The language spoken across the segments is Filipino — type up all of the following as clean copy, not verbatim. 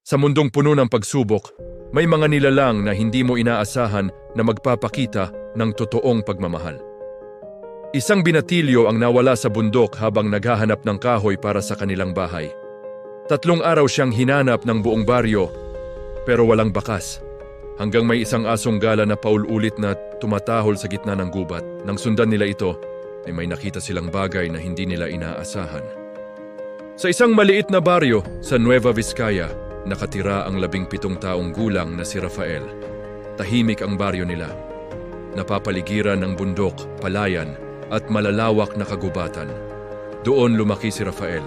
Sa mundong puno ng pagsubok, may mga nilalang na hindi mo inaasahan na magpapakita ng totoong pagmamahal. Isang binatilyo ang nawala sa bundok habang naghahanap ng kahoy para sa kanilang bahay. 3 araw siyang hinanap ng buong baryo, pero walang bakas. Hanggang may isang asong gala na paulit-ulit na tumatahol sa gitna ng gubat. Nang sundan nila ito, ay may nakita silang bagay na hindi nila inaasahan. Sa isang maliit na baryo sa Nueva Vizcaya, nakatira ang 17 taong gulang na si Rafael. Tahimik ang baryo nila. Napapaligiran ng bundok, palayan, at malalawak na kagubatan. Doon lumaki si Rafael.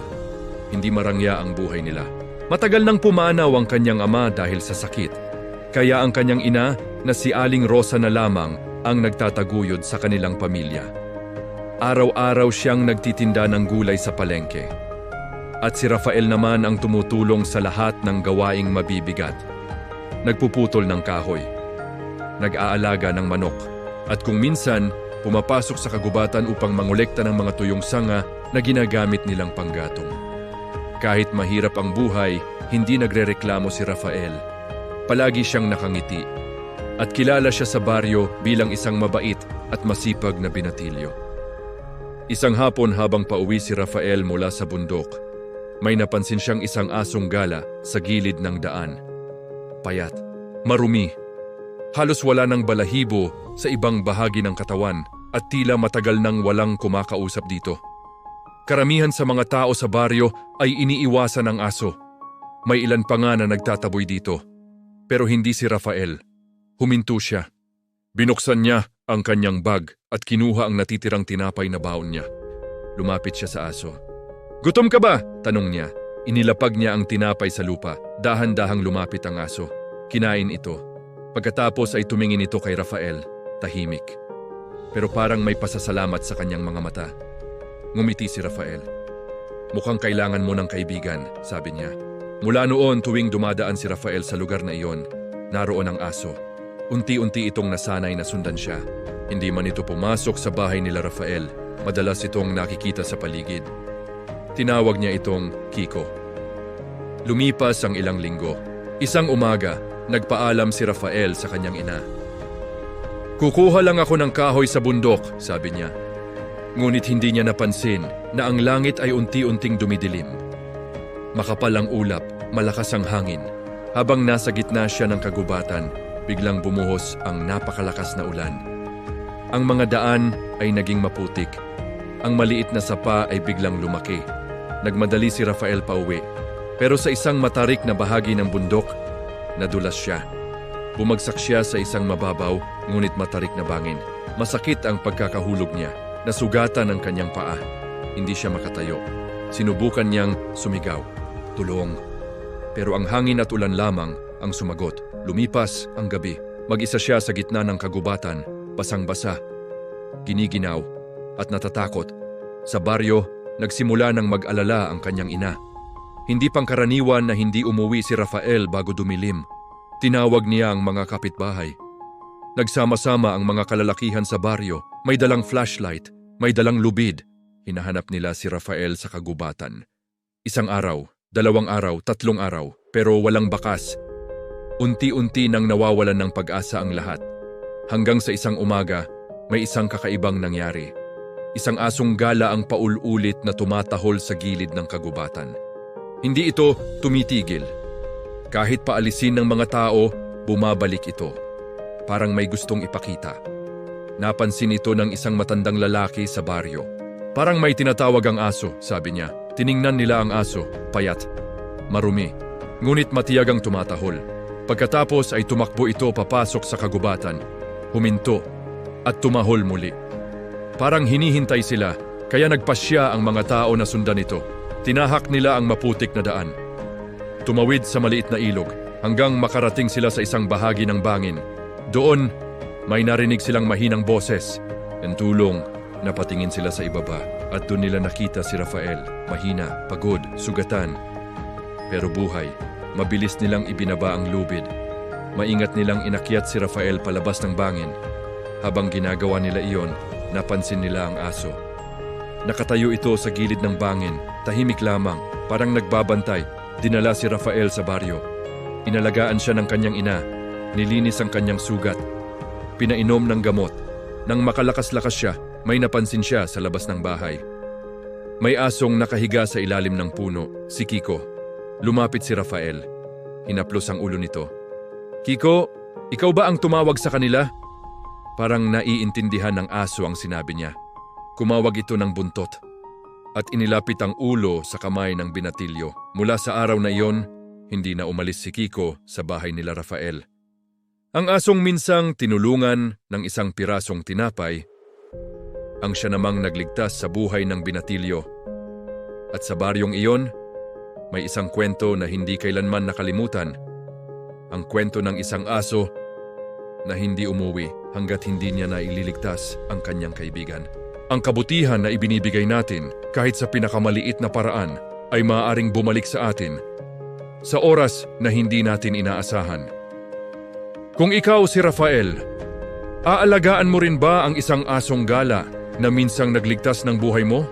Hindi marangya ang buhay nila. Matagal nang pumanaw ang kanyang ama dahil sa sakit. Kaya ang kanyang ina na si Aling Rosa na lamang ang nagtataguyod sa kanilang pamilya. Araw-araw siyang nagtitinda ng gulay sa palengke. At si Rafael naman ang tumutulong sa lahat ng gawaing mabibigat. Nagpuputol ng kahoy. Nag-aalaga ng manok. At kung minsan, pumapasok sa kagubatan upang mangolekta ng mga tuyong sanga na ginagamit nilang panggatong. Kahit mahirap ang buhay, hindi nagrereklamo si Rafael. Palagi siyang nakangiti. At kilala siya sa baryo bilang isang mabait at masipag na binatilyo. Isang hapon habang pauwi si Rafael mula sa bundok, may napansin siyang isang asong gala sa gilid ng daan. Payat, marumi, halos wala ng balahibo sa ibang bahagi ng katawan at tila matagal nang walang kumakausap dito. Karamihan sa mga tao sa baryo ay iniiwasan ang aso. May ilan pa nga na nagtataboy dito. Pero hindi si Rafael. Huminto siya. Binuksan niya ang kanyang bag at kinuha ang natitirang tinapay na baon niya. Lumapit siya sa aso. "Gutom ka ba?" tanong niya. Inilapag niya ang tinapay sa lupa. Dahan-dahang lumapit ang aso. Kinain ito. Pagkatapos ay tumingin ito kay Rafael. Tahimik. Pero parang may pasasalamat sa kanyang mga mata. Ngumiti si Rafael. "Mukhang kailangan mo ng kaibigan," sabi niya. Mula noon tuwing dumadaan si Rafael sa lugar na iyon, naroon ang aso. Unti-unti itong nasanay na sundan siya. Hindi man ito pumasok sa bahay nila Rafael, madalas itong nakikita sa paligid. Tinawag niya itong Kiko. Lumipas ang ilang linggo. Isang umaga, nagpaalam si Rafael sa kanyang ina. "Kukuha lang ako ng kahoy sa bundok," sabi niya. Ngunit hindi niya napansin na ang langit ay unti-unting dumidilim. Makapal ang ulap, malakas ang hangin. Habang nasa gitna siya ng kagubatan, biglang bumuhos ang napakalakas na ulan. Ang mga daan ay naging maputik. Ang maliit na sapa ay biglang lumaki. Nagmadali si Rafael pauwi. Pero sa isang matarik na bahagi ng bundok, nadulas siya. Bumagsak siya sa isang mababaw, ngunit matarik na bangin. Masakit ang pagkakahulog niya. Nasugatan ang kanyang paa. Hindi siya makatayo. Sinubukan niyang sumigaw. Tulong. Pero ang hangin at ulan lamang ang sumagot. Lumipas ang gabi. Mag-isa siya sa gitna ng kagubatan, basang-basa, giniginaw at natatakot. Sa baryo, nagsimula ng mag-alala ang kanyang ina. Hindi pangkaraniwan na hindi umuwi si Rafael bago dumilim. Tinawag niya ang mga kapitbahay. Nagsama-sama ang mga kalalakihan sa baryo. May dalang flashlight, may dalang lubid. Hinahanap nila si Rafael sa kagubatan. 1 araw, 2 araw, 3 araw, pero walang bakas. Unti-unti nang nawawalan ng pag-asa ang lahat. Hanggang sa isang umaga, may isang kakaibang nangyari. Isang asong gala ang paul-ulit na tumatahol sa gilid ng kagubatan. Hindi ito tumitigil. Kahit paalisin ng mga tao, bumabalik ito. Parang may gustong ipakita. Napansin ito ng isang matandang lalaki sa baryo. "Parang may tinatawag ang aso," sabi niya. Tiningnan nila ang aso, payat, marumi, ngunit matiyag ang tumatahol. Pagkatapos ay tumakbo ito papasok sa kagubatan, huminto, at tumahol muli. Parang hinihintay sila, kaya nagpasya ang mga tao na sundan ito. Tinahak nila ang maputik na daan. Tumawid sa maliit na ilog, hanggang makarating sila sa isang bahagi ng bangin. Doon, may narinig silang mahinang boses. "Ang tulong." Napatingin sila sa ibaba at doon nila nakita si Rafael, mahina, pagod, sugatan. Pero buhay, mabilis nilang ibinaba ang lubid. Maingat nilang inakyat si Rafael palabas ng bangin. Habang ginagawa nila iyon, napansin nila ang aso. Nakatayo ito sa gilid ng bangin, tahimik lamang, parang nagbabantay. Dinala si Rafael sa baryo. Inalagaan siya ng kanyang ina, nilinis ang kanyang sugat, pinainom ng gamot. Nang makalakas-lakas siya, may napansin siya sa labas ng bahay. May asong nakahiga sa ilalim ng puno, si Kiko. Lumapit si Rafael. Hinaplos ang ulo nito. Kiko, ikaw ba ang tumawag sa kanila? Parang naiintindihan ng aso ang sinabi niya. Kumawag ito ng buntot at inilapit ang ulo sa kamay ng binatilyo. Mula sa araw na iyon, hindi na umalis si Kiko sa bahay nila Rafael. Ang asong minsang tinulungan ng isang pirasong tinapay, ang siya namang nagligtas sa buhay ng binatilyo. At sa baryong iyon, may isang kwento na hindi kailanman nakalimutan. Ang kwento ng isang aso na hindi umuwi hanggat hindi niya naililigtas ang kanyang kaibigan. Ang kabutihan na ibinibigay natin kahit sa pinakamaliit na paraan ay maaaring bumalik sa atin sa oras na hindi natin inaasahan. Kung ikaw si Rafael, aalagaan mo rin ba ang isang asong gala na minsang nagligtas ng buhay mo?